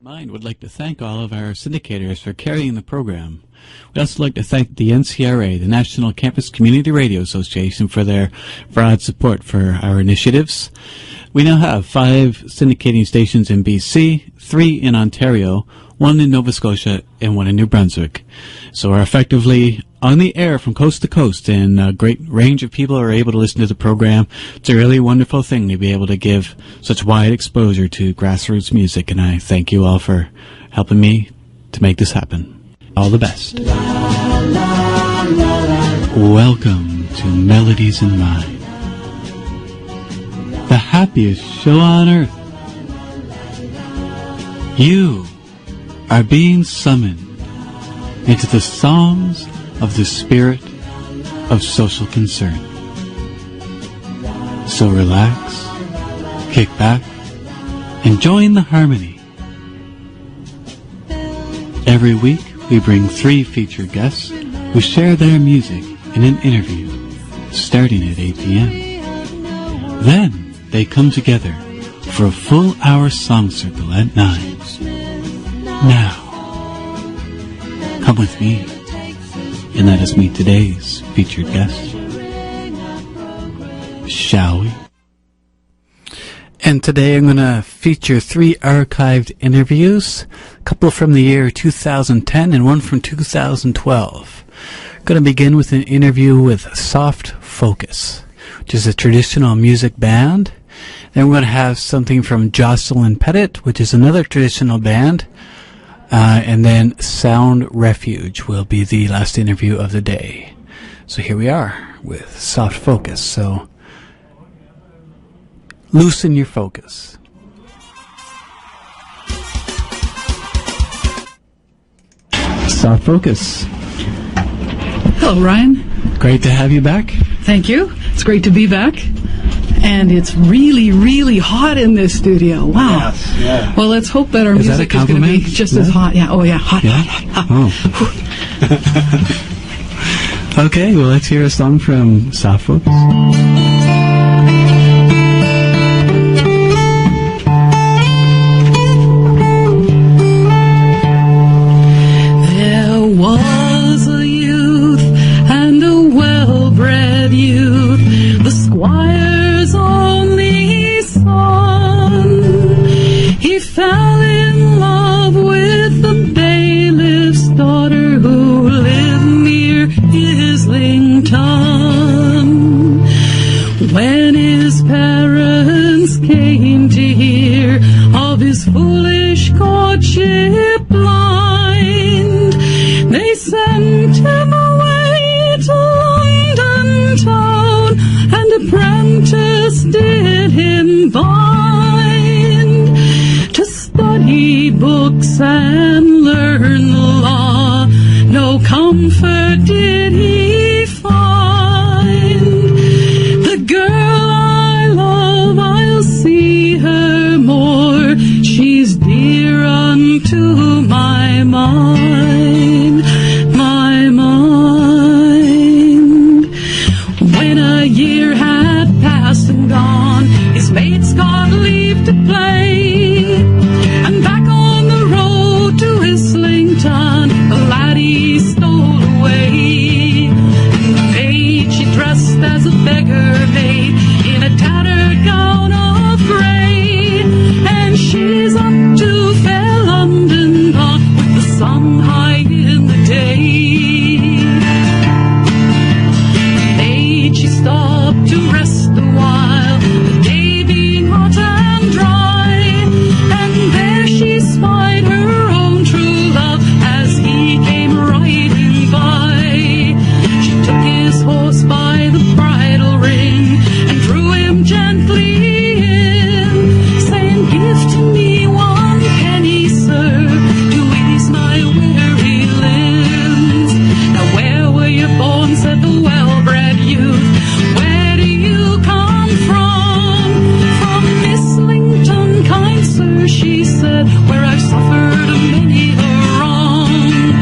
Mine would like to thank all of our syndicators for carrying the program. We'd also like to thank the NCRA, the National Campus Community Radio Association, for their broad support for our initiatives. We now have 5 syndicating stations in BC, 3 in Ontario, 1 in Nova Scotia, and 1 in New Brunswick. So we're effectively on the air from coast to coast, and a great range of people are able to listen to the program. It's a really wonderful thing to be able to give such wide exposure to grassroots music, and I thank you all for helping me to make this happen. All the best. Welcome to Melodies in Mind, the happiest show on earth. You are being summoned into the songs of the spirit of social concern. So relax, kick back, and join the harmony. Every week we bring 3 featured guests who share their music in an interview starting at 8 p.m. Then they come together for a full hour song circle at 9. Now, come with me and let us meet today's featured guest. Shall we? And today I'm going to feature 3 archived interviews, a couple from the year 2010 and 1 from 2012. I'm going to begin with an interview with Soft Focus, which is a traditional music band. Then we're going to have something from Jocelyn Pettit, which is another traditional band. And then Sound Refuge will be the last interview of the day. So here we are with Soft Focus. So loosen your focus. Soft Focus. Hello, Ryan. Great to have you back. Thank you. It's great to be back. And it's really, really hot in this studio. Wow. Yes, yeah. Well, let's hope that our Is music that a is going to be compliment? just as hot. Yeah. Oh, yeah. Hot, Yeah? hot, hot. Oh. Okay, well, let's hear a song from Soft Focus. There was a youth and a well-bred youth, the squire's only son. He fell in love with the bailiff's daughter who lived near Islington. When his parents came to hear of his foolish courtship blind, they sent him away to London town and apprenticed did him bind to study books and learn the law. No comfort did he find. The girl I love, I'll see her more. She's dear unto my mind, my mind. When a year had passed and gone, his mates got leave to play, and back on the road to Islington, the laddie stole away. And the maid, she dressed as a beggar maid in a tattered gown of grey, and she's up to fair London gone with the sun high in the day. The maid, she stopped to rest a while, the day being hot and dry, and there she spied her own true love as he came riding by. She took his horse by the bridle ring and drew him gently in, saying, "Give to me 1 penny, sir, to ease my weary limbs." Now where were you born, said the well-bred youth, where do you come from? From Islington, kind sir, she said, where I've suffered many a wrong.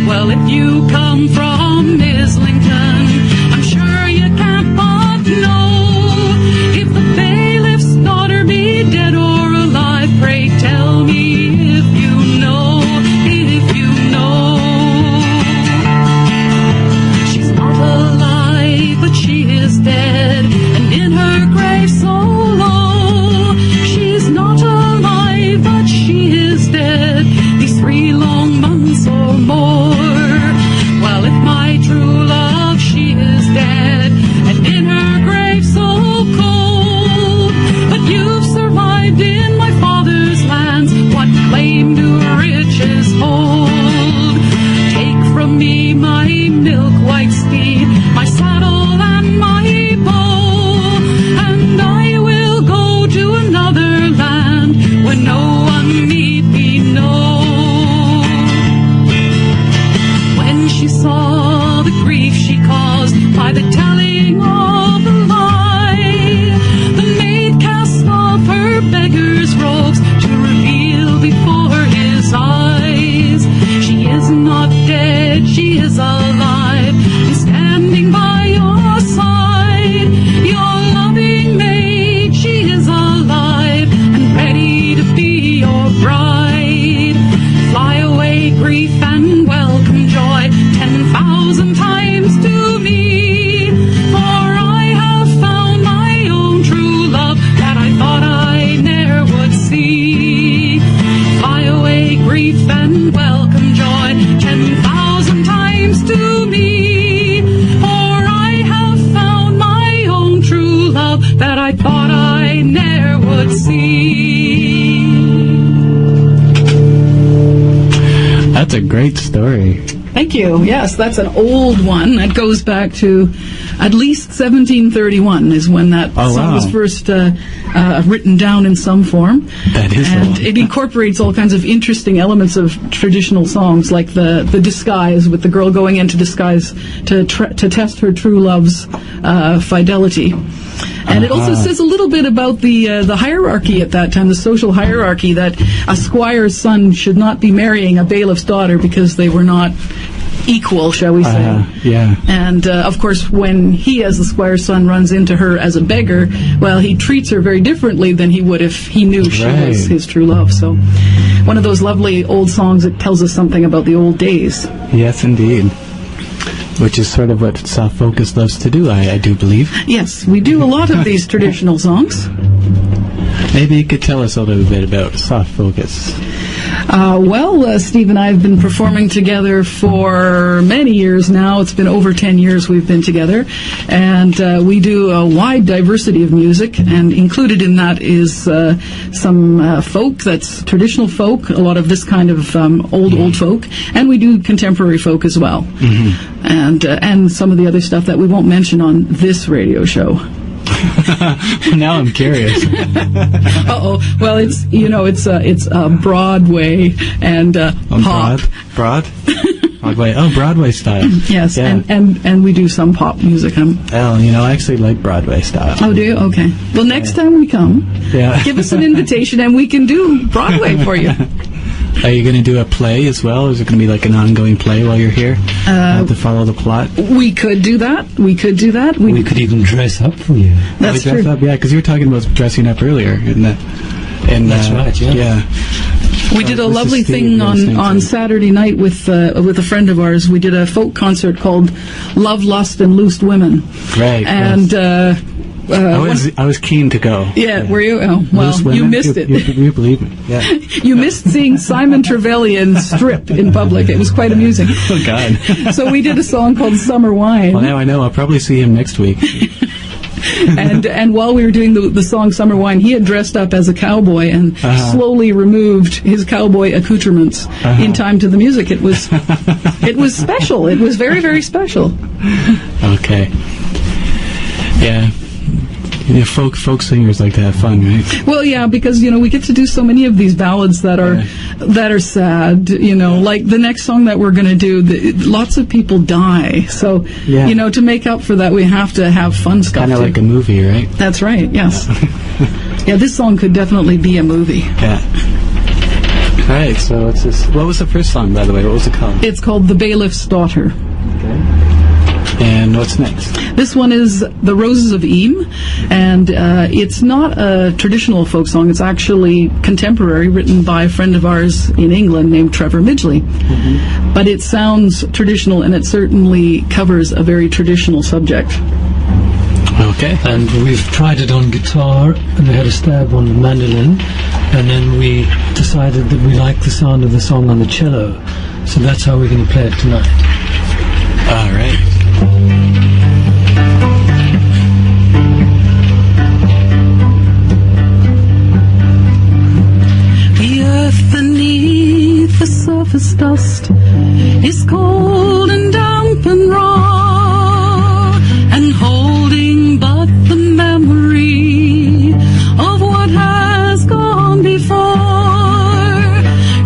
Well, if you come from Islington, I'm sure you can't but know, if the bailiff's daughter be dead or alive, pray tell me if you That's a great story. Thank you. Yes, that's an old one. That goes back to at least 1731 is when that song was first written down in some form. That is and old. it incorporates all kinds of interesting elements of traditional songs, like the disguise, with the girl going into disguise to test her true love's fidelity. And it also says a little bit about the hierarchy at that time, the social hierarchy, that a squire's son should not be marrying a bailiff's daughter because they were not equal, shall we say. Yeah. And, of course, when he, as the squire's son, runs into her as a beggar, well, he treats her very differently than he would if he knew she was his true love. So one of those lovely old songs that tells us something about the old days. Yes, indeed. Which is sort of what Soft Focus loves to do, I do believe. Yes, we do a lot of these traditional songs. Maybe you could tell us a little bit about Soft Focus. Steve and I have been performing together for many years now. It's been over 10 years we've been together. And we do a wide diversity of music, and included in that is some folk, that's traditional folk, a lot of this kind of old folk, and we do contemporary folk as well. Mm-hmm. And some of the other stuff that we won't mention on this radio show. Now I'm curious. Well, it's Broadway and pop. Broadway. Oh, Broadway style. Yes, yeah. and we do some pop music. I actually like Broadway style. Oh, do you? Okay. Well, next time we come, give us an invitation and we can do Broadway for you. Are you going to do a play as well? Is it going to be like an ongoing play while you're here to follow the plot? We could do that. We could even dress up for you. That's true. Up? Yeah, because you were talking about dressing up earlier. That's right, yeah. We did a lovely thing on Saturday night with a friend of ours. We did a folk concert called Love, Lust, and Loosed Women. Right. And... I was keen to go. Yeah, were you? Oh, well, you missed it. You believe me? Yeah. You missed seeing Simon Trevelyan strip in public. It was quite amusing. Oh God! So we did a song called Summer Wine. Well, now I know. I'll probably see him next week. And while we were doing the song Summer Wine, he had dressed up as a cowboy and slowly removed his cowboy accoutrements in time to the music. It was special. It was very, very special. Okay. Yeah. Yeah, folk singers like to have fun, right? Well, yeah, because we get to do so many of these ballads that are sad. Like the next song that we're going to do, lots of people die. So to make up for that, we have to have fun stuff. Kind of like a movie, right? That's right. Yes. Yeah, this song could definitely be a movie. Yeah. All right. So what's this? What was the first song, by the way? What was it called? It's called "The Bailiff's Daughter." Okay. And what's next? This one is The Roses of Eyam, and it's not a traditional folk song. It's actually contemporary, written by a friend of ours in England named Trevor Midgley. Mm-hmm. But it sounds traditional, and it certainly covers a very traditional subject. Okay. And we've tried it on guitar, and we had a stab on the mandolin, and then we decided that we like the sound of the song on the cello. So that's how we're going to play it tonight. All right. The earth beneath the surface dust is cold and damp and raw, and holding but the memory of what has gone before,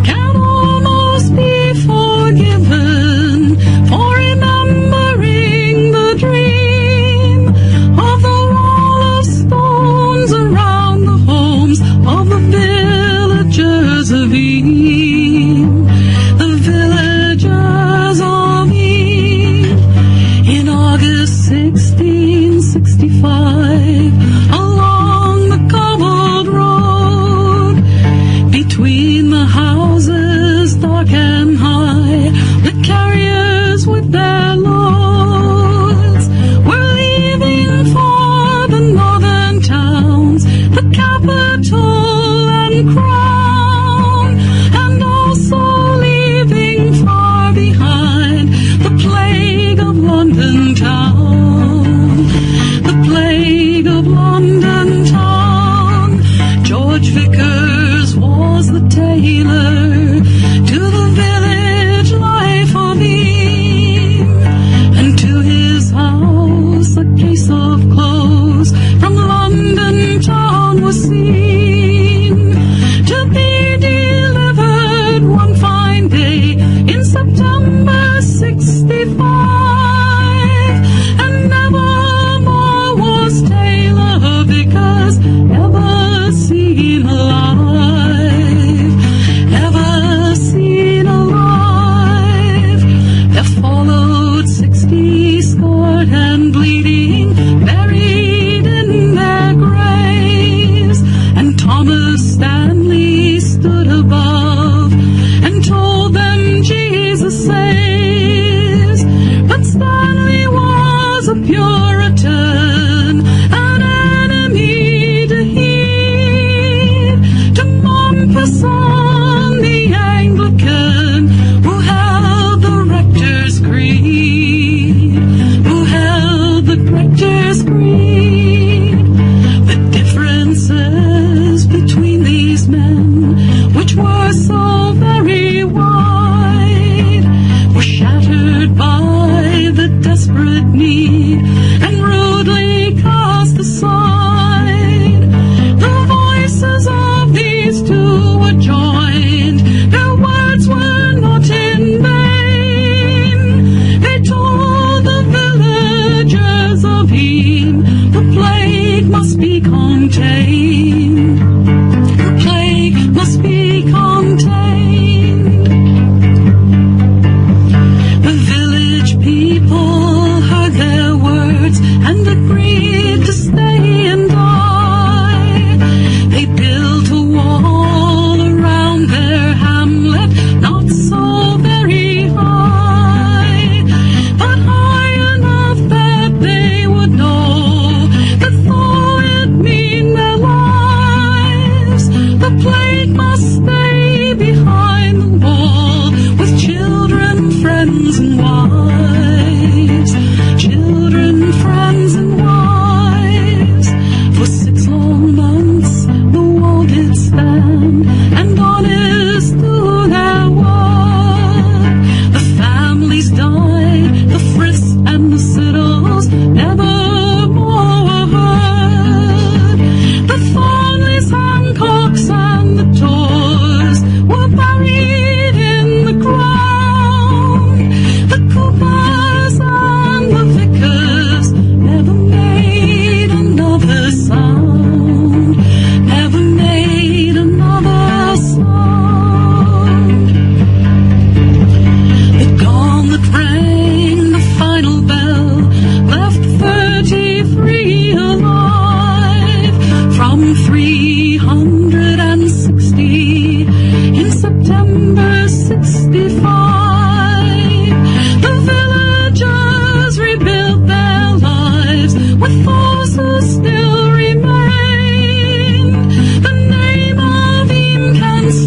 can almost be forgiven for remembering the dream of the wall of stones around the homes of the villagers of Eyam, the villagers of Eyam. In August 1665, along the cobbled road, between the houses dark and high, the carriers with their loads were leaving for the northern towns, the capital and crown, and also leaving far behind the plague of London town. The plague of London town. George Vickers was the tailor to the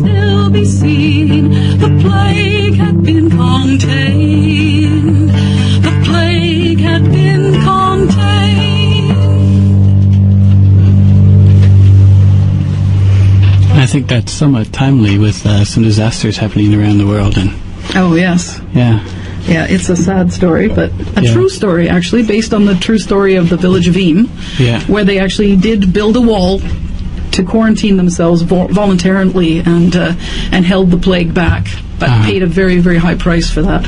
still be seen. The plague had been contained. The plague had been contained. I think that's somewhat timely with some disasters happening around the world. And Oh, yes. yeah. Yeah, it's a sad story, but a Yeah. true story, actually, based on the true story of the village of Eam, Yeah. where they actually did build a wall to quarantine themselves voluntarily and held the plague back, but paid a very, very high price for that.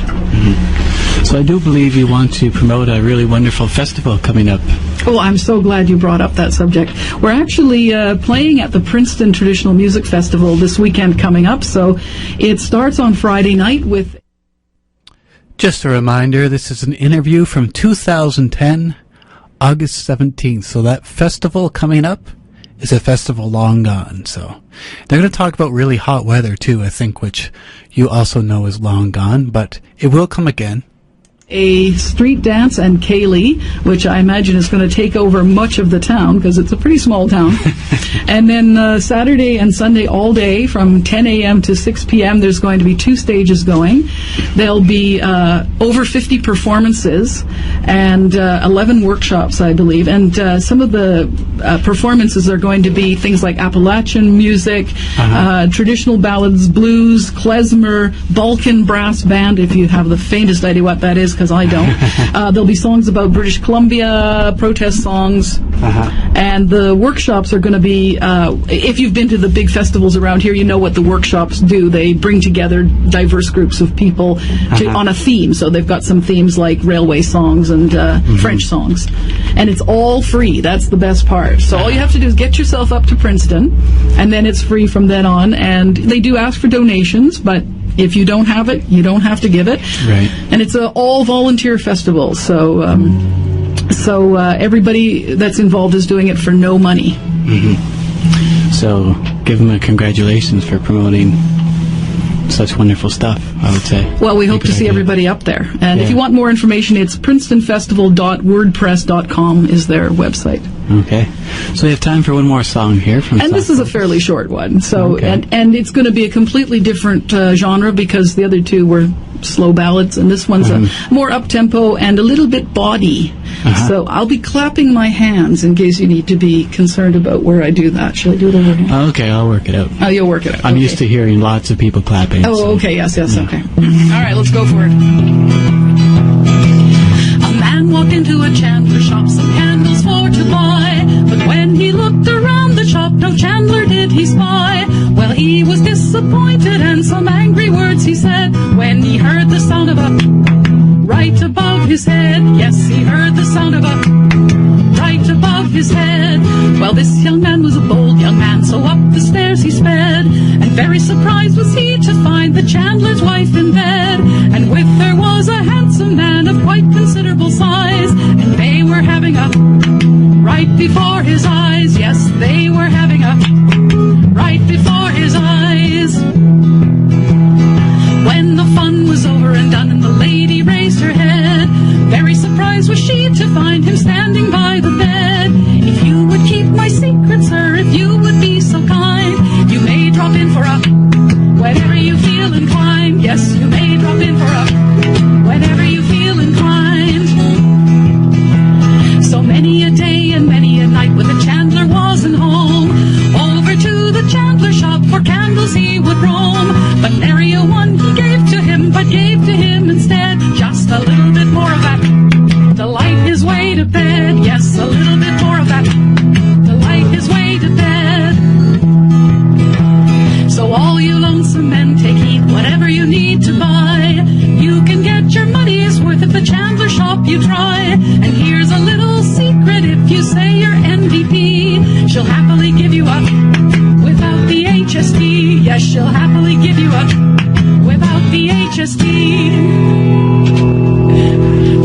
So I do believe you want to promote a really wonderful festival coming up. Oh, I'm so glad you brought up that subject. We're actually playing at the Princeton Traditional Music Festival this weekend coming up, so it starts on Friday night with... Just a reminder, this is an interview from 2010, August 17th. So that festival coming up is a festival long gone. So they're going to talk about really hot weather too, I think, which you also know is long gone, but it will come again. A street dance and Kaylee, which I imagine is going to take over much of the town because it's a pretty small town. And then Saturday and Sunday all day from 10 a.m. to 6 p.m. there's going to be 2 stages going. There'll be over 50 performances and 11 workshops, I believe. And some of the performances are going to be things like Appalachian music, traditional ballads, blues, klezmer, Balkan brass band, if you have the faintest idea what that is, because I don't. There'll be songs about British Columbia, protest songs, and the workshops are going to be, if you've been to the big festivals around here, you know what the workshops do. They bring together diverse groups of people on a theme. So they've got some themes like railway songs and French songs. And it's all free. That's the best part. So all you have to do is get yourself up to Princeton, and then it's free from then on. And they do ask for donations, but if you don't have it, you don't have to give it. Right. And it's an all-volunteer festival, so everybody that's involved is doing it for no money. So give them a congratulations for promoting such wonderful stuff, I would say. Well, we hope Good to see idea. everybody up there. And if Yeah. you want more information, it's princetonfestival.wordpress.com is their website. Okay. So we have time for one more song here from And this is a fairly short one. So Okay. and it's going to be a completely different genre because the other two were slow ballads, and this one's a more up-tempo and a little bit bawdy. So I'll be clapping my hands in case you need to be concerned about where I do that. Shall I do it over here? Okay, I'll work it out. Oh, you'll work it out. I'm Okay. used to hearing lots of people clapping. Oh, so- okay, yes, okay. All right, let's go for it. A man walked into a chandler shop, some candles for to buy. But when he looked around the shop, no chandler did he spy. Well, he was disappointed, and some angry words he said when he heard the sound of a right above his head. Yes, he heard the sound of a right above his head. Well, this young man was a bold young man, so up the stairs he sped. And very surprised was he to find the chandler's wife in bed. And with her was a handsome man of quite considerable size. And they were having a right before his eyes. Yes, they were having a right before his eyes. When the fun was over and done and the lady raised her head, very surprised was she to find him standing by the bed. If you would keep my secret, sir, if you would be so kind, you may drop in for a whenever you feel inclined. Yes, you may drop in for a whenever you feel inclined. So many a day and many a night when the chandler wasn't home, over to the chandler shop for candles he would roam. But nary a one he gave to him, but gave to him instead just a little bit more of that to light his way to bed. Yes, a little bit more of that to light his way to bed. So all you lonesome men, take heed, whatever you need to buy, you can get your money's worth at the chandler shop you try. And here's a little secret, if you say you're NDP, she'll happily give you a without the HST. Yes, she'll happily give you a without the HST.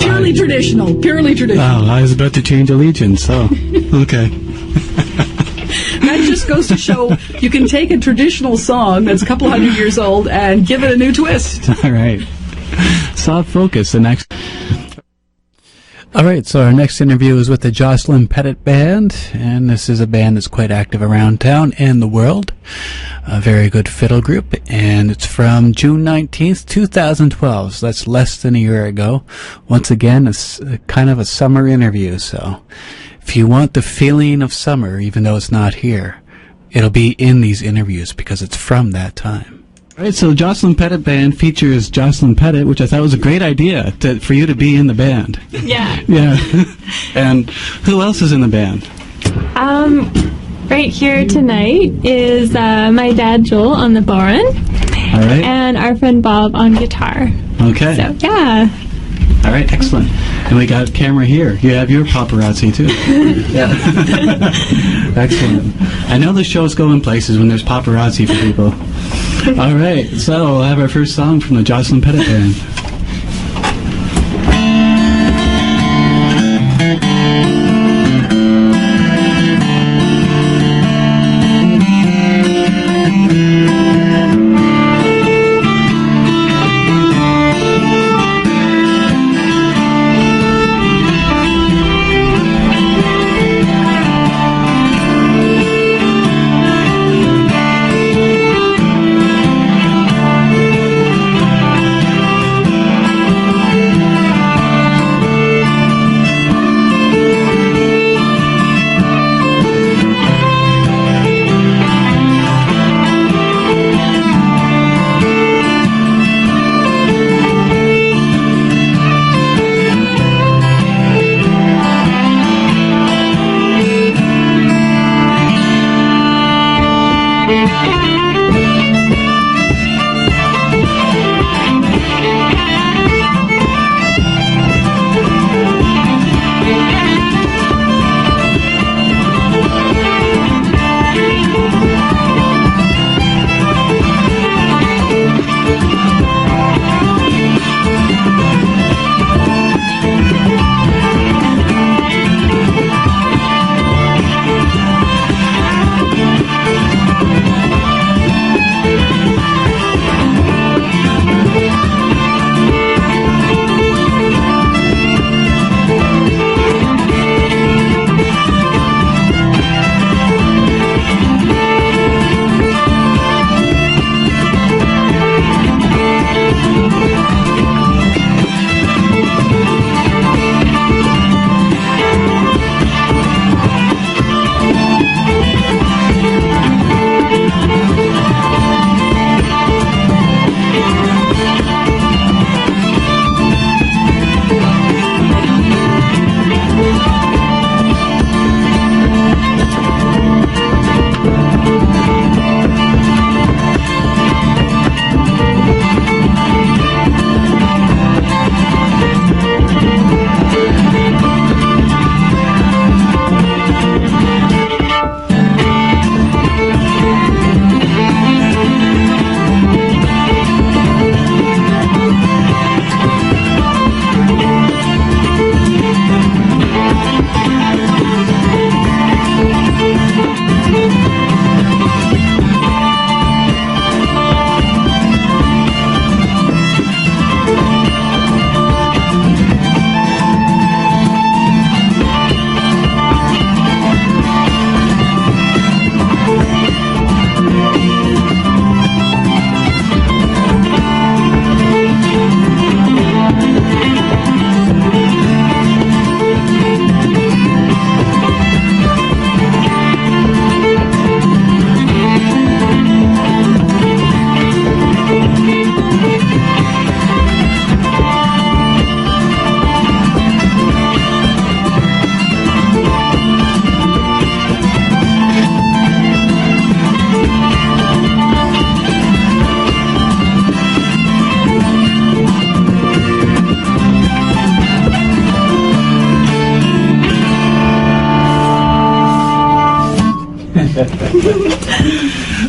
Purely traditional, purely traditional. Oh, I was about to change allegiance, so okay. That just goes to show you can take a traditional song that's a couple hundred years old and give it a new twist. All right. Soft focus. The next. All right, so our next interview is with the Jocelyn Pettit Band, and this is a band that's quite active around town and the world. A very good fiddle group, and it's from June 19th, 2012, so that's less than a year ago. Once again, it's kind of a summer interview, so if you want the feeling of summer, even though it's not here, it'll be in these interviews because it's from that time. All right, so the Jocelyn Pettit Band features Jocelyn Pettit, which I thought was a great idea for you to be in the band. Yeah. Yeah. And who else is in the band? Right here tonight is my dad Joel on the bodhrán. All right. And our friend Bob on guitar. Okay. So, yeah. All right, excellent. And we got camera here. You have your paparazzi, too. Yeah. Excellent. I know the show's going places when there's paparazzi for people. All right, so we'll have our first song from the Jocelyn Pettit Band.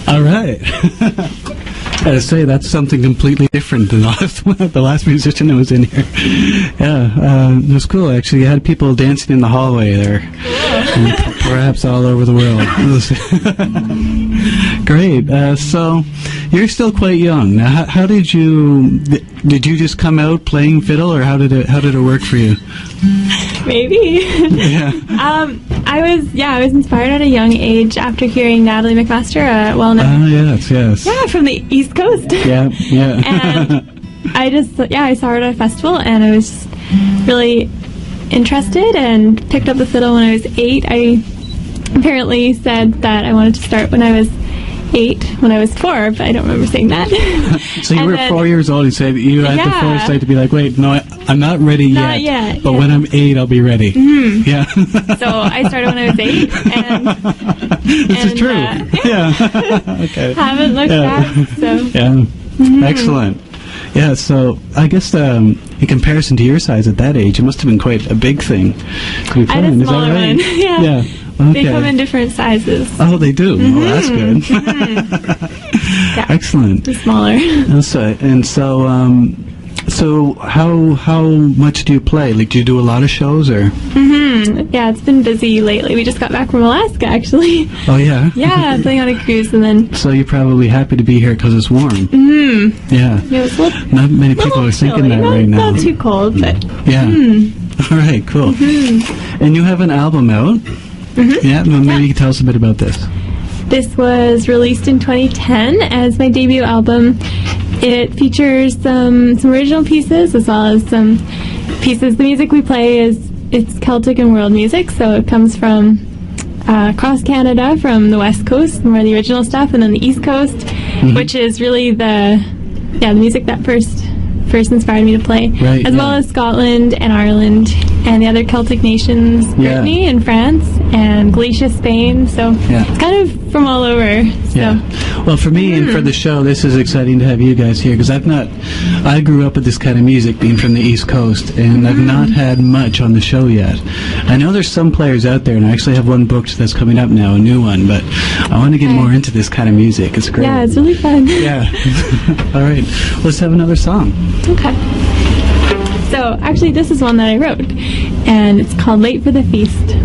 All right. I gotta say, that's something completely different than the last musician that was in here. Yeah, it was cool, actually. You had people dancing in the hallway there. And perhaps all over the world. Great. So you're still quite young. Now, how did you just come out playing fiddle, or how did it work for you? Maybe. Yeah. I was inspired at a young age after hearing Natalie McMaster, well-known. Yes. Yeah, from the East Coast. Yeah. And I saw her at a festival, and I was just really interested and picked up the fiddle when I was 8. I apparently said that I wanted to start when I was 8, when I was 4, but I don't remember saying that. So you were 4 years old. You said you had the foresight to be like, wait, no, I'm not ready Not yet. yet, But yeah. when I'm 8, I'll be ready. Mm-hmm. Yeah. So I started when I was 8, and this is true. Yeah. Okay. haven't looked back. So Yeah. Excellent. Yeah, so I guess in comparison to your size at that age, it must have been quite a big thing to be I had playing. a Is that smaller right? one. Yeah. Yeah. Okay. They come in different sizes. Oh, they do. Oh, that's good. Yeah. Excellent. They're smaller. So how much do you play? Like, do you do a lot of shows, or? Yeah, it's been busy lately. We just got back from Alaska, actually. Oh yeah. Yeah, playing on a cruise, and then So you're probably happy to be here because it's warm. Yeah. it was a little, Not many people are thinking chilly. that right now. Not too cold, but Yeah. All right. Cool. And you have an album out. Yeah. Well, maybe you can tell us a bit about this. this was released in 2010 as my debut album. It features some original pieces as well as some pieces. The music we play it's Celtic and world music, so it comes from across Canada, from the West Coast, more of the original stuff, and then the East Coast, which is really the music that first inspired me to play, Right, as well as Scotland and Ireland and the other Celtic nations, Yeah. Brittany and France and Galicia, Spain. So Yeah. it's kind of from all over. So. Yeah. Well, for me and for the show, this is exciting to have you guys here because I grew up with this kind of music being from the East Coast, and I've not had much on the show yet. I know there's some players out there, and I actually have one booked that's coming up now, a new one, but I want to get more into this kind of music. It's great. Yeah, it's really fun. Yeah. All right. Let's have another song. Okay. So, actually, this is one that I wrote, and it's called Late for the Feast.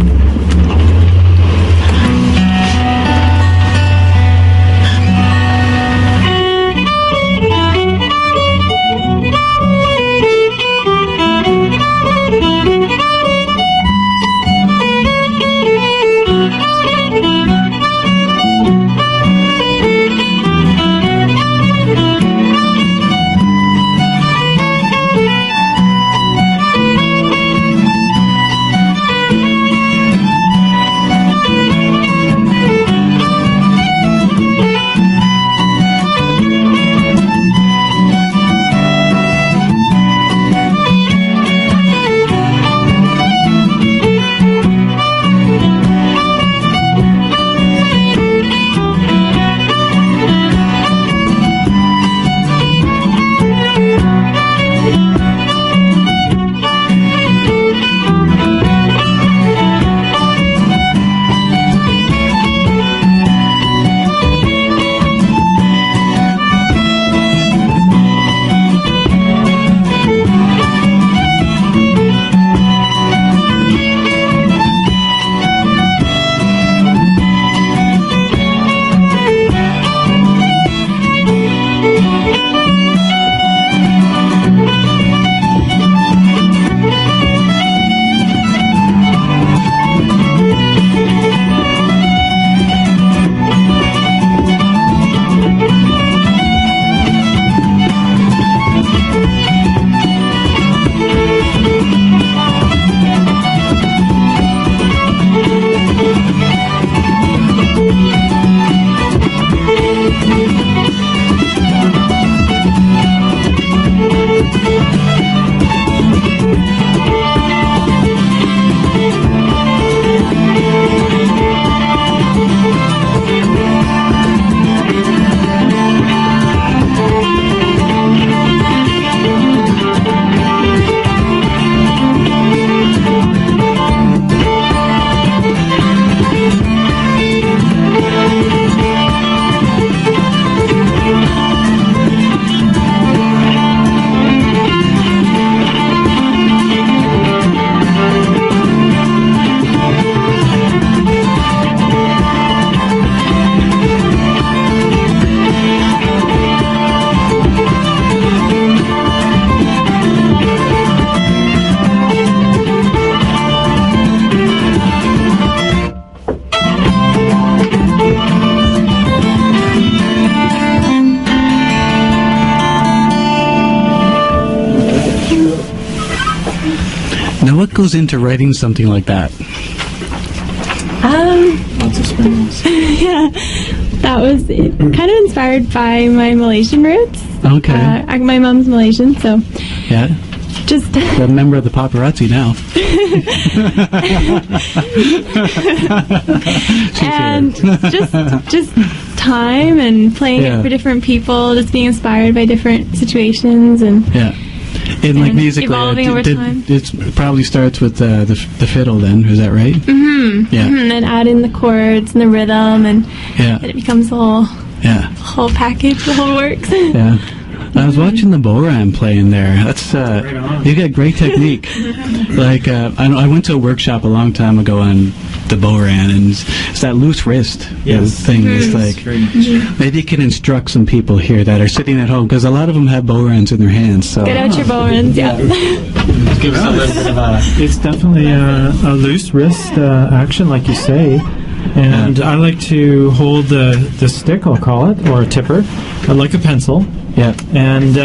what goes into writing something like that? Lots of sprinkles. Yeah, that was kind of inspired by my Malaysian roots. Okay. My mom's Malaysian, so Yeah. just A member of the paparazzi now. She's and here. just time and playing Yeah. it for different people, just being inspired by different situations and Yeah. And like and musically, evolving over time. it probably starts with the fiddle. Then is that right? Mm-hmm. Yeah. and then add in the chords and the rhythm, and Yeah. then it becomes the whole Yeah. package, the whole works. Yeah. I was watching the Boran playing there. That's you got great technique. Like I went to a workshop a long time ago on the Boran, and it's that loose wrist thing. It's like maybe you can instruct some people here that are sitting at home, because a lot of them have Borans in their hands. So Get out your bowrins, yeah. give us a little bit of a. It's definitely a loose wrist action, like you say. And I like to hold the stick, I'll call it, or a tipper, like a pencil. Yeah. And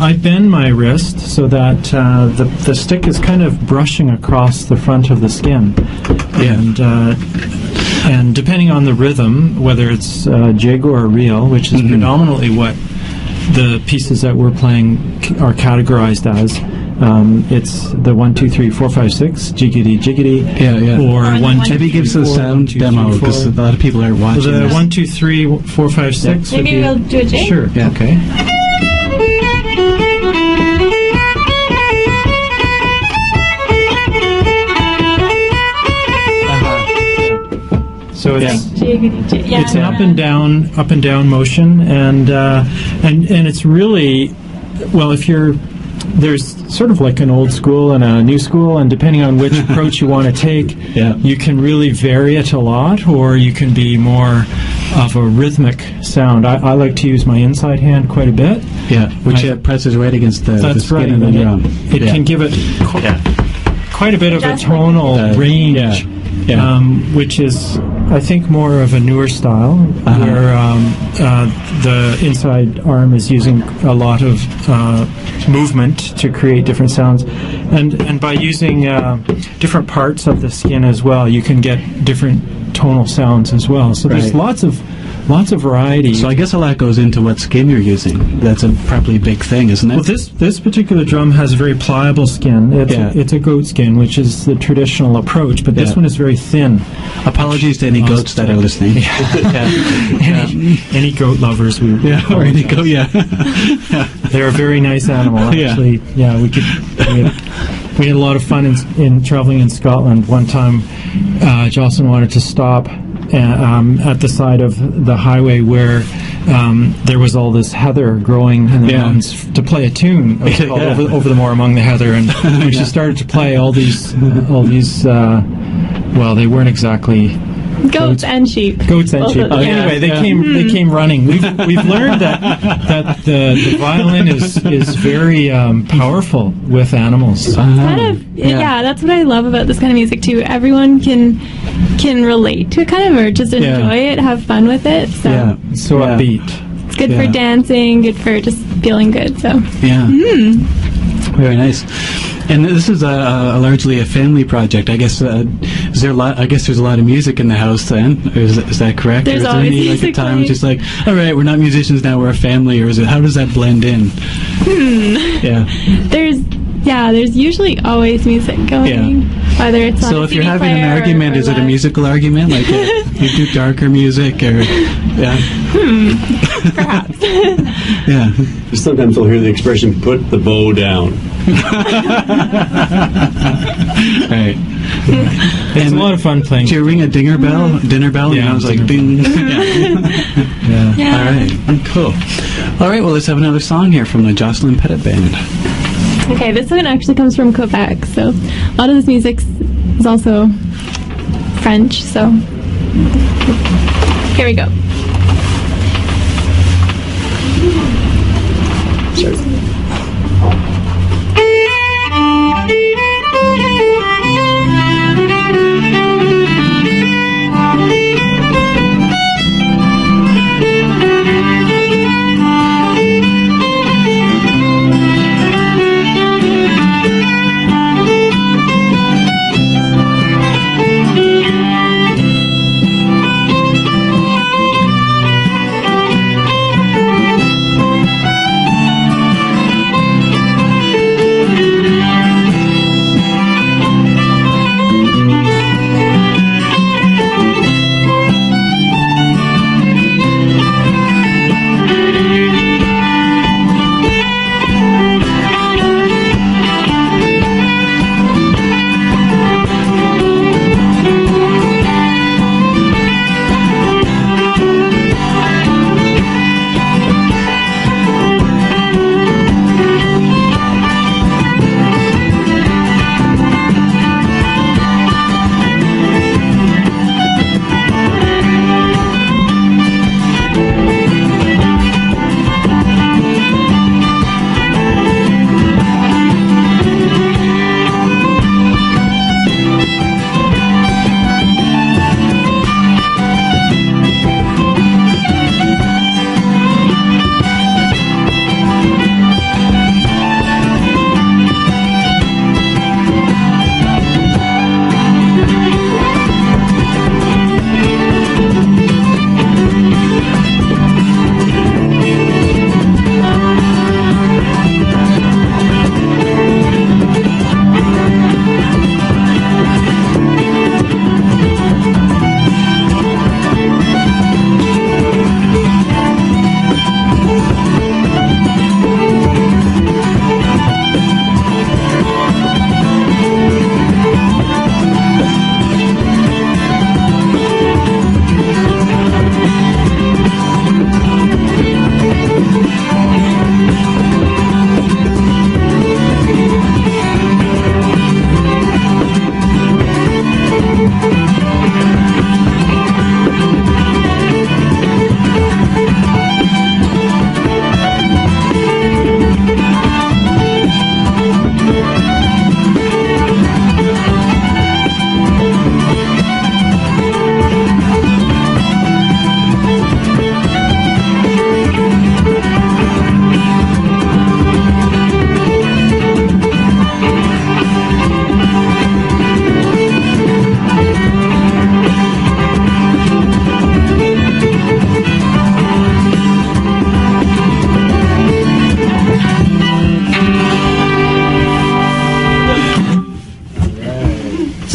I bend my wrist so that the stick is kind of brushing across the front of the skin. Yeah. And depending on the rhythm, whether it's jig or reel, which is predominantly what the pieces that we're playing are categorized as, it's the 1, 2, 3, 4, 5, 6, jiggity jiggity, Yeah. or 1, 2, Maybe 3, give us a 4, sound 1, 2, 3, demo, 4. because a lot of people are watching The this. 1, 2, 3, 4, 5, 6. would Maybe be- we'll do a jig? Sure. Yeah. Okay. So it's Jiggity jig. Yeah. it's an up and down motion, and it's really, well, if you're, there's sort of like an old school and a new school, and depending on which approach you want to take, Yeah. you can really vary it a lot, or you can be more of a rhythmic sound. I like to use my inside hand quite a bit. Yeah, which I- presses right against the That's skin right. of the and drum. It Yeah. can give it quite a bit of a Just like- tonal range, Yeah. which is, I think, more of a newer style, where the inside arm is using a lot of movement to create different sounds, and by using different parts of the skin as well, you can get different tonal sounds as well. So there's Right. lots of variety. So I guess a lot goes into what skin you're using. That's a probably a big thing, isn't it? Well, this particular drum has very pliable skin. It's a goat skin, which is the traditional approach, but this Yeah. one is very thin. Apologies to any goats that are listening. Any goat lovers, Or any goat, yeah. they're a very nice animal. Yeah. Actually, we had a lot of fun in traveling in Scotland. One time, Jocelyn wanted to stop at the side of the highway where there was all this heather growing in the mountains to play a tune. It was called over the moor among the heather, and when she started to play all these well, they weren't exactly Goats and sheep. goats and sheep. Yeah. Anyway, they came running. We've learned that the violin is very powerful with animals. Kind of, yeah, that's what I love about this kind of music too. Everyone can relate to it, kind of, or just enjoy it, have fun with it. So So upbeat. it's good for dancing, good for just feeling good. So Yeah. Very nice. And this is a largely a family project. I guess is there a lot? I guess there's a lot of music in the house. Then is that correct? There's or is there always any, like a music time playing. just like, all right, we're not musicians now, we're a family, or is it? How does that blend in? Yeah. there's usually always music going. Whether it's on So a if you're CD having an player argument, or is it a live. musical argument? Like you do darker music, or Perhaps. yeah. Sometimes we'll hear the expression, put the bow down. Right. It's a lot of fun playing. Did you ring a dinner bell? Dinner bell? Yeah, and I was like, dinner ding. Yeah. All right. Cool. All right. Well, let's have another song here from the Jocelyn Pettit Band. Okay, this one actually comes from Quebec, so a lot of this music is also French, so here we go.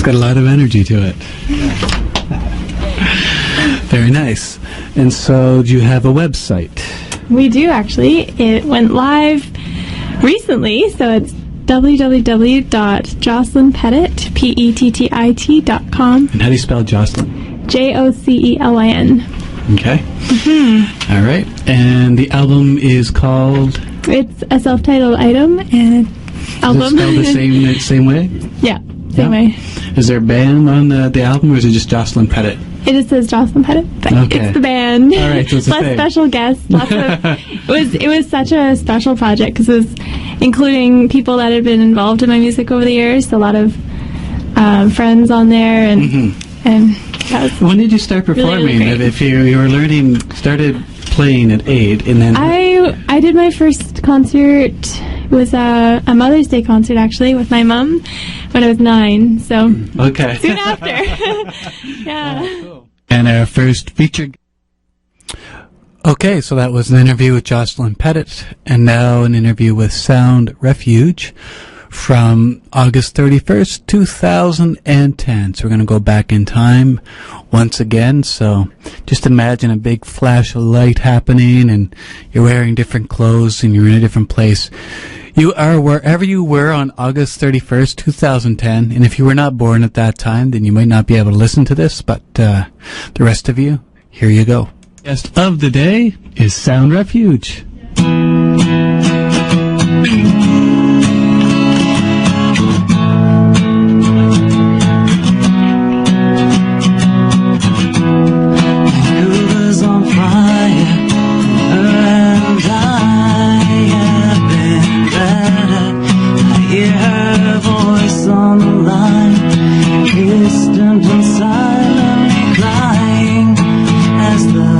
It's got a lot of energy to it. Very nice. And so, do you have a website? We do, actually. It went live recently, so it's www.jocelynpettit.com. And how do you spell Jocelyn? Jocelyn. Okay. Mm-hmm. All right. And the album is called? It's a self-titled album. Is it spelled the same way? Yeah, same way. Is there a band on the album, or is it just Jocelyn Pettit? It just says Jocelyn Pettit, but Okay. it's the band. All right, so it's a Plus thing. special guests. Lots of, it was such a special project because it was including people that had been involved in my music over the years. A lot of friends on there, and that was. When did you start performing? Really great. If you were started playing at 8, and then I did my first concert. It was a Mother's Day concert, actually, with my mom when I was 9. So okay. soon after. Yeah. And our first featured. Okay, so that was an interview with Jocelyn Pettit, and now an interview with Sound Refuge from August 31st, 2010. So we're going to go back in time once again. So just imagine a big flash of light happening, and you're wearing different clothes, and you're in a different place. You are wherever you were on August 31st, 2010, and if you were not born at that time, then you might not be able to listen to this, but the rest of you, here you go. Guest of the day is Sound Refuge. Vancouver's on fire, her and I have been better. I hear her voice on the line, distant and silently crying as the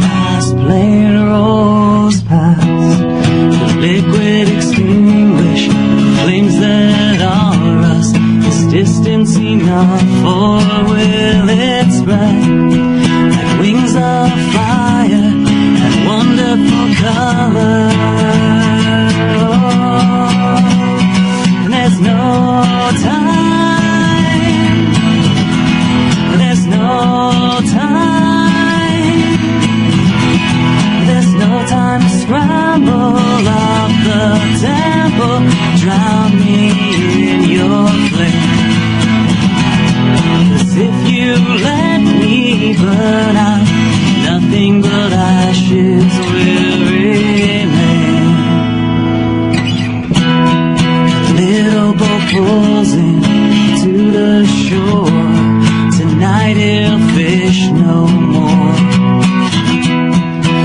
last plane rolls past. The liquid extinguish flames that are rust. Is distance enough, or will it spread like wings of fire and wonderful color? And there's no time, there's no time, there's no time to scramble up the temple. Drown me in your flame. 'Cause if you let me burn out, nothing but ashes will remain. A little boat pulls in to the shore. Tonight he'll fish no more.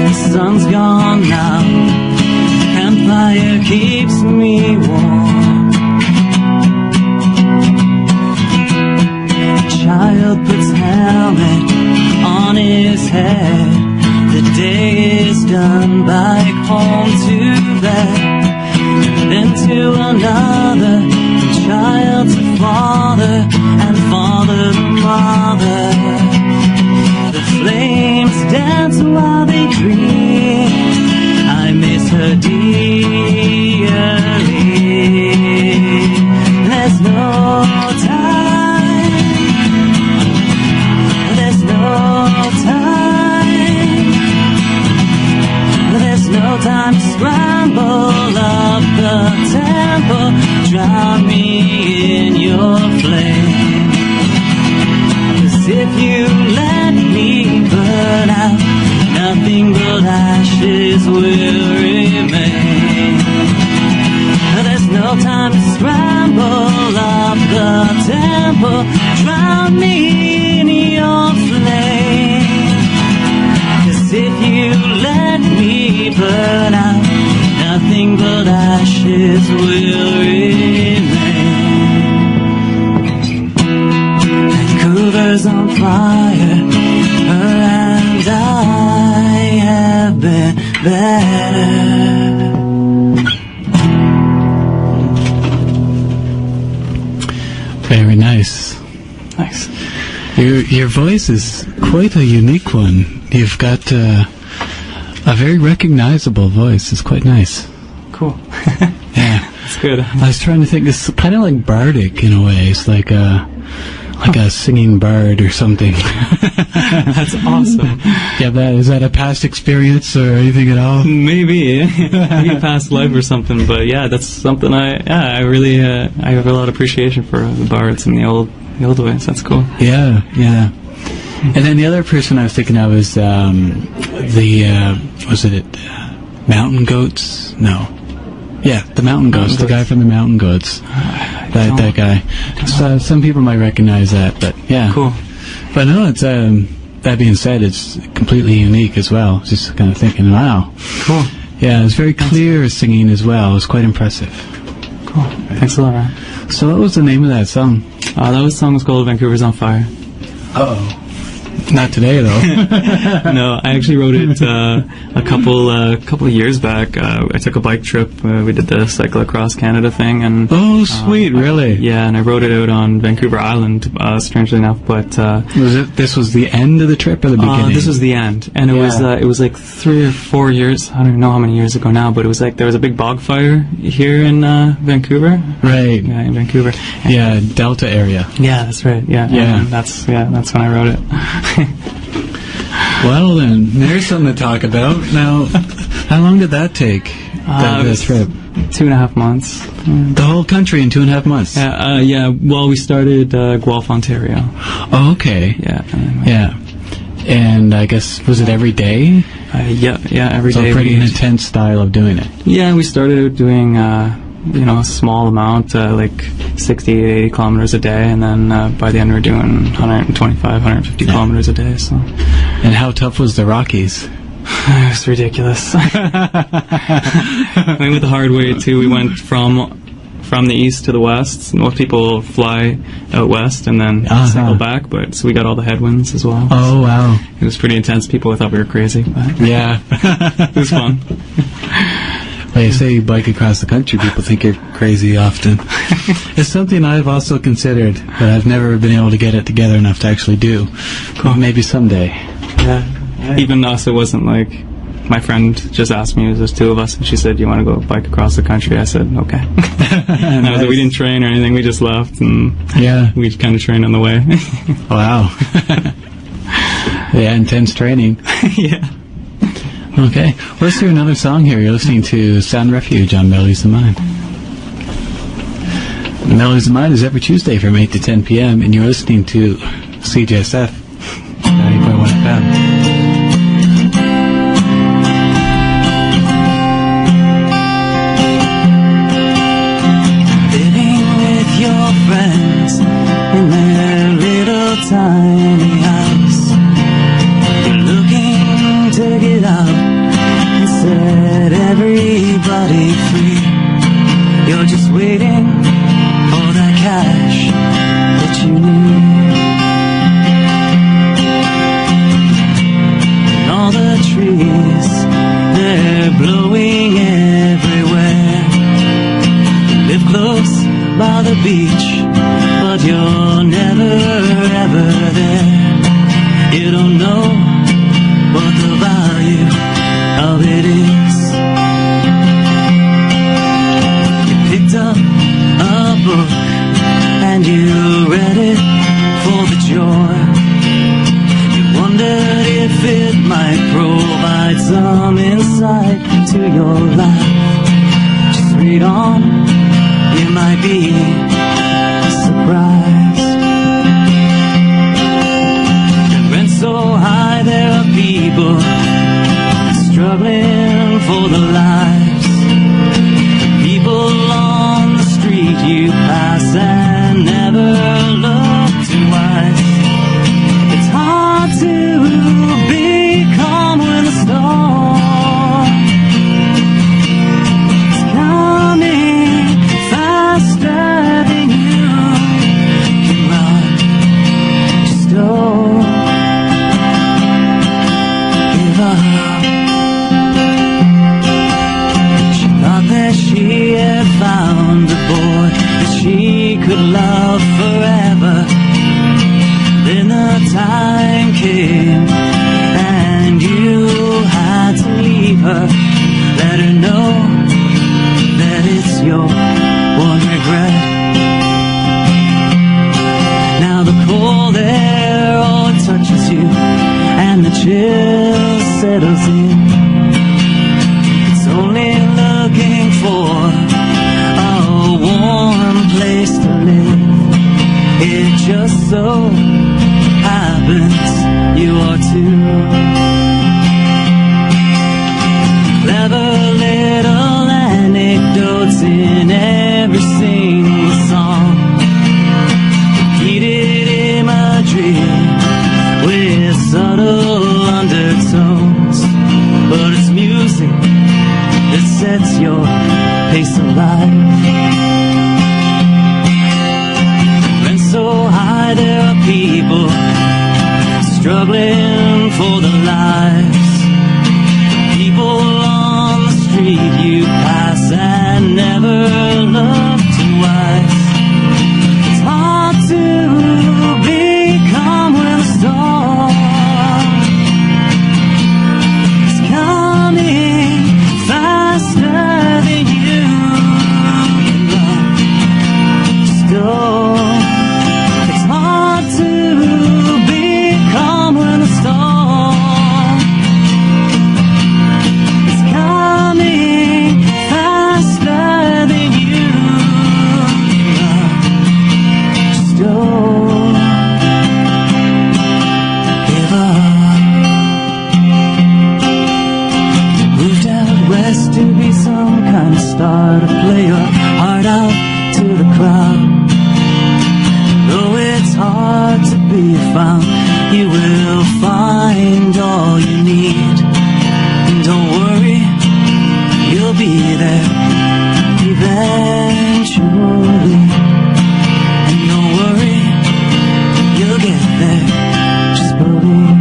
The sun's gone now, campfire keeps me warm. Child puts helmet on his head. The day is done, bike home to bed. Then to another, from child to father, and father to mother. The flames dance while they dream. I miss her dearly. There's no time, there's no time, there's no time to scramble up the temple. Drown me in your flame. 'Cause if you let me burn out, nothing but ashes will remain. There's no time to scramble up the temple. Drown me in your flame. 'Cause if you let me burn out, nothing but ashes will remain. Vancouver's on fire, her and I have been better. Very nice. Nice. Your voice is quite a unique one. You've got a very recognizable voice. It's quite nice. Cool. Yeah. That's good. I was trying to think. It's kind of like bardic in a way. It's like a singing bird or something. That's awesome. Yeah, is that a past experience or anything at all? Maybe a past life or something, but yeah, that's something I really I have a lot of appreciation for the bards and the old ways. That's cool. Yeah. And then the other person I was thinking of is Mountain Goats? No. Yeah, the Mountain Goats, the guy from the Mountain Goats. That guy. So some people might recognize that, but yeah. Cool. But no, it's that being said, it's completely unique as well. Just kind of thinking, wow. Cool. Yeah, it's very clear singing as well. It was quite impressive. Cool. Thanks a lot, man. So what was the name of that song? That song was called Vancouver's on Fire. Uh-oh. Not today, though. No, I actually wrote it a couple of years back. I took a bike trip. We did the Cycle Across Canada thing, and oh, sweet, really? Yeah, and I wrote it out on Vancouver Island. Strangely enough, but This was the end of the trip or the beginning? This was the end, and it was like 3 or 4 years. I don't even know how many years ago now, but it was like there was a big bog fire here in Vancouver. Right. Yeah, in Vancouver. Yeah, Delta area. Yeah, that's right. Yeah. Yeah. That's when I wrote it. Well, then, there's something to talk about. Now, how long did that take, the trip? 2.5 months. The whole country in 2.5 months? Yeah. Well, we started Guelph, Ontario. Oh, okay. Yeah. Yeah. And I guess, was it every day? Yeah, every day. So pretty intense style of doing it. Yeah, we started doing, a small amount, like 60, 80 kilometers a day, and then by the end we were doing 125, 150 kilometers a day. So. And how tough was the Rockies? It was ridiculous. I went the hard way too. We went from the east to the west. Most people fly out west and then cycle back, but so we got all the headwinds as well. Oh, wow. It was pretty intense. People thought we were crazy. But yeah. It was fun. When you say you bike across the country, people think you're crazy often. It's something I've also considered, but I've never been able to get it together enough to actually do. Cool. Maybe someday. Yeah. Even us, it wasn't like my friend just asked me, there's 2 of us, and she said, "You want to go bike across the country?" I said, "Okay." And nice. We didn't train or anything, we just left, and we kind of trained on the way. Wow. Yeah, intense training. Yeah. Okay, let's do another song here. You're listening to Sound Refuge on Melodies of Mind. Melodies of Mind is every Tuesday from 8 to 10 p.m., and you're listening to CJSF 90.1 FM. Friends in their little tiny house, they're looking to get out and set everybody free. You're just waiting for that cash that you need. And all the trees, they're blowing everywhere. You live close by the beach, but you're never ever there. You don't know what the value of it is. You picked up a book and you read it for the joy. You wondered if it might provide some insight to your life. Just read on, you might be surprised. The rent's so high, there are people struggling for their lives. The people on the street you pass and never look twice. It's hard to be calm when the storm is coming faster than you can run. Just don't give up. She thought that she had found a boy that she could love forever. Then the time came and you had to leave her. Let her know that it's your one regret. Now chill settles in. It's only looking for a warm place to live. It just so happens you are too. Clever little anecdotes in every single song, repeated imagery with subtle undertones. But it's music that sets your pace alive. And so high there are people struggling for their lives. People on the street you pass and never look twice. It's hard to be calm when the storm is coming faster than you can run. Just go. It's hard to be calm when the storm is coming faster than you can run. Just don't give up. Moved out west to be some kind of star, to play your heart out to the crowd. Though it's hard to be found, you will find all you need. And don't worry, you'll be there eventually. And don't worry, you'll get there, just believe.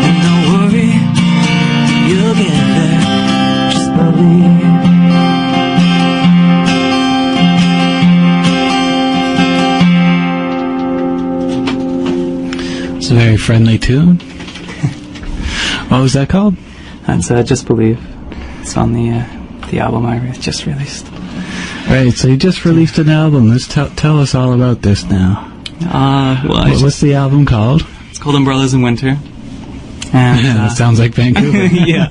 And don't worry, you'll get there, just believe. It's a very friendly tune. What was that called? That's Just Believe. It's on the album I just released. Right, so you just released an album. Let's tell us all about this now. What's the album called? It's called Umbrellas in Winter. And, that sounds like Vancouver. Yeah.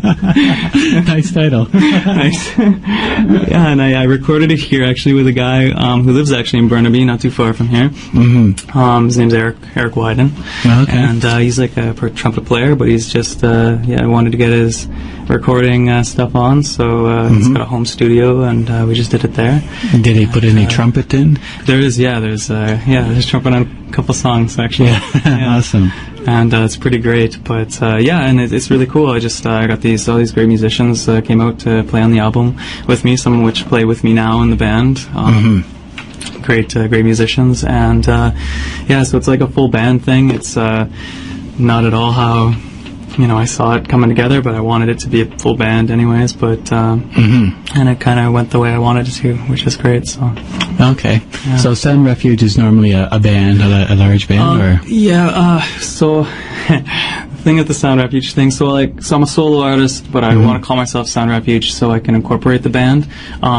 Nice title. Nice. Yeah, and I recorded it here actually with a guy who lives actually in Burnaby, not too far from here. Mm-hmm. His name's Eric Wyden. Okay. And he's like a trumpet player, but he's just wanted to get his recording stuff on, so he's got a home studio, and we just did it there. And did he put any trumpet in? There's trumpet on a couple songs actually. Yeah. Awesome. And it's pretty great, but and it's really cool. I just I got all these great musicians came out to play on the album with me, some of which play with me now in the band. Great musicians, and so it's like a full band thing. It's not at all how I saw it coming together, but I wanted it to be a full band anyways, but and it kind of went the way I wanted it to, which is great. So okay. Yeah. So Sound Refuge is normally a band, a large band, or? So the thing at the Sound Refuge thing, so I'm a solo artist, but I want to call myself Sound Refuge so I can incorporate the band.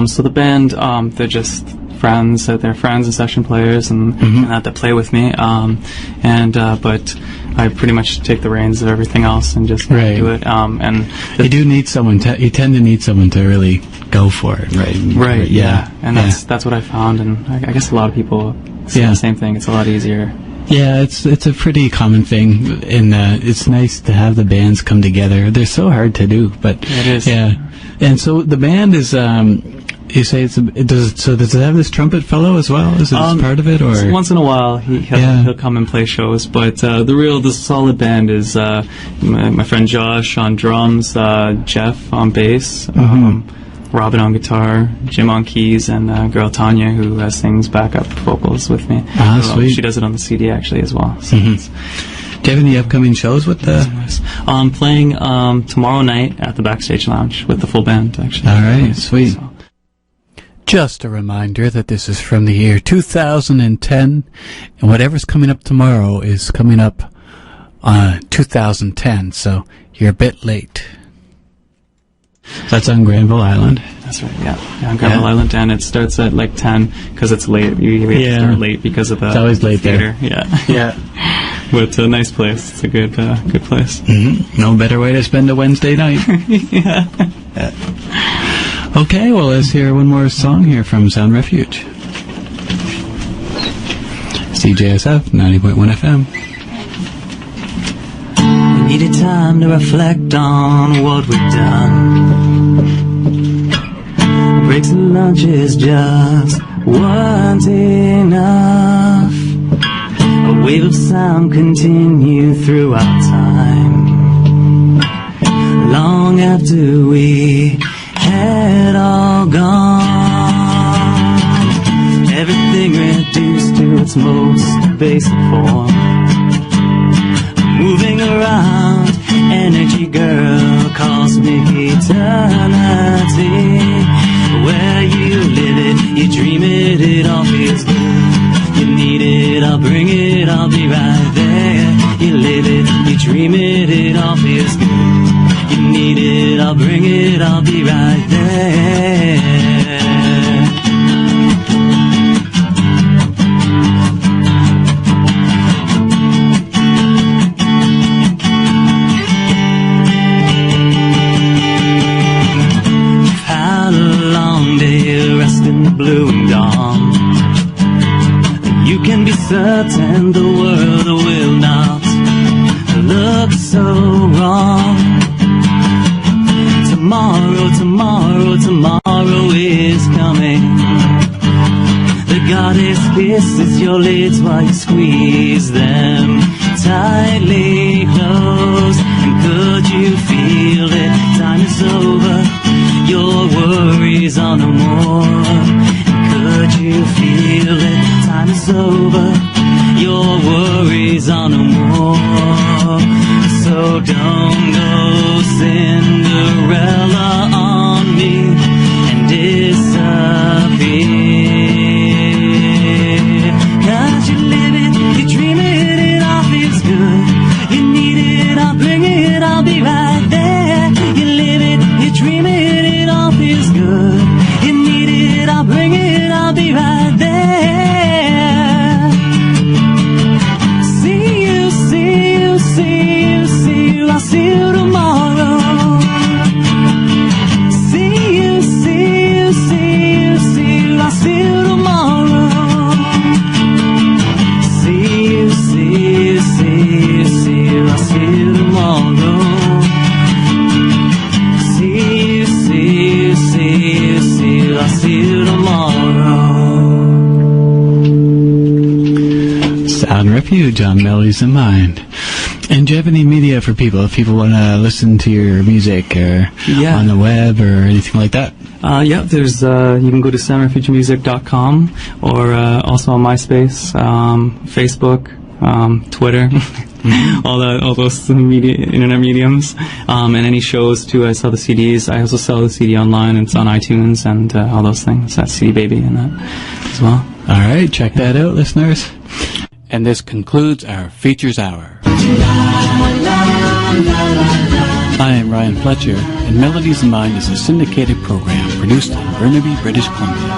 So the band, they're just friends, they're friends and session players and that play with me, but I pretty much take the reins of everything else and just do it. And you do need someone. You tend to need someone to really go for it, right? Right. Yeah. And that's what I found, and I guess a lot of people say the same thing. It's a lot easier. Yeah, it's a pretty common thing, and it's nice to have the bands come together. They're so hard to do, but it is. Yeah, and so the band is. You say does it have this trumpet fellow as well? Is it part of it, or once in a while he'll come and play shows? But the solid band is my friend Josh on drums, Jeff on bass, Robin on guitar, Jim on keys, and girl Tanya who sings backup vocals with me. Sweet. She does it on the CD actually as well. So do you have any upcoming shows with the? I'm playing tomorrow night at the Backstage Lounge with the full band actually. All right, sweet. So. Just a reminder that this is from the year 2010, and whatever's coming up tomorrow is coming up 2010, so you're a bit late. That's on Granville Island. That's right, yeah on Granville Island, and it starts at 10 because it's late. We have to start late because of the it's always late theater. there. Yeah. But a nice place. It's a good place. No better way to spend a Wednesday night. Yeah. Okay, well, let's hear one more song here from Sound Refuge. CJSF 90.1 FM. We needed time to reflect on what we've done. Breaks and lunches just weren't enough. A wave of sound continued throughout time. Long after we had all gone, everything reduced to its most basic form. Moving around, energy girl, cosmic eternity. Where you live it, you dream it, it all feels good. You need it, I'll bring it, I'll be right there. You live it, you dream it, it all feels good. You need it, I'll bring it, I'll be right there. You've had a long day, rest in the blue and dawn. You can be certain the world will not look so wrong. Tomorrow is coming. The goddess kisses your lids while you squeeze them tightly closed. And could you feel it? Time is over. Your worries are no more. And could you feel it? Time is over. Your worries are no more. So don't go Cinderella on me and disappear. 'Cause you live it, you dream it, it all feels good. You need it, I'll bring it, I'll be right there. You live it, you dream it, it all feels good. You need it, I'll bring it, I'll be right there. See you, see you, see you, see you, I'll see you tomorrow. See you, see you, see you, see you, I'll see you tomorrow. See you, see you, see you, see you, I'll see you tomorrow. See you, see you, see you, see you, I'll see you tomorrow. Sound Refuge on Melodies in Mind. And do you have any media for people if people want to listen to your music or on the web or anything like that? Yeah, there's you can go to soundrefugemusic.com or also on MySpace, Facebook, Twitter, all those internet mediums, and any shows too. I sell the CDs. I also sell the CD online. It's on iTunes and all those things. That's CD Baby and that as well. All right, check that out, listeners. And this concludes our Features Hour. I am Ryan Fletcher, and Melodies in Mind is a syndicated program produced in Burnaby, British Columbia.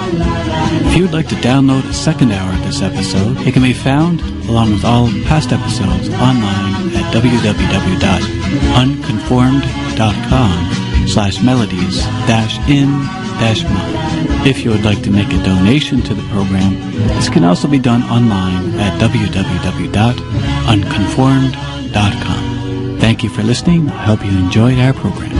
If you would like to download a second hour of this episode, it can be found, along with all past episodes, online at www.unconformed.com/melodies-in-mind. If you would like to make a donation to the program, this can also be done online at www.unconformed.com. Thank you for listening. I hope you enjoyed our program.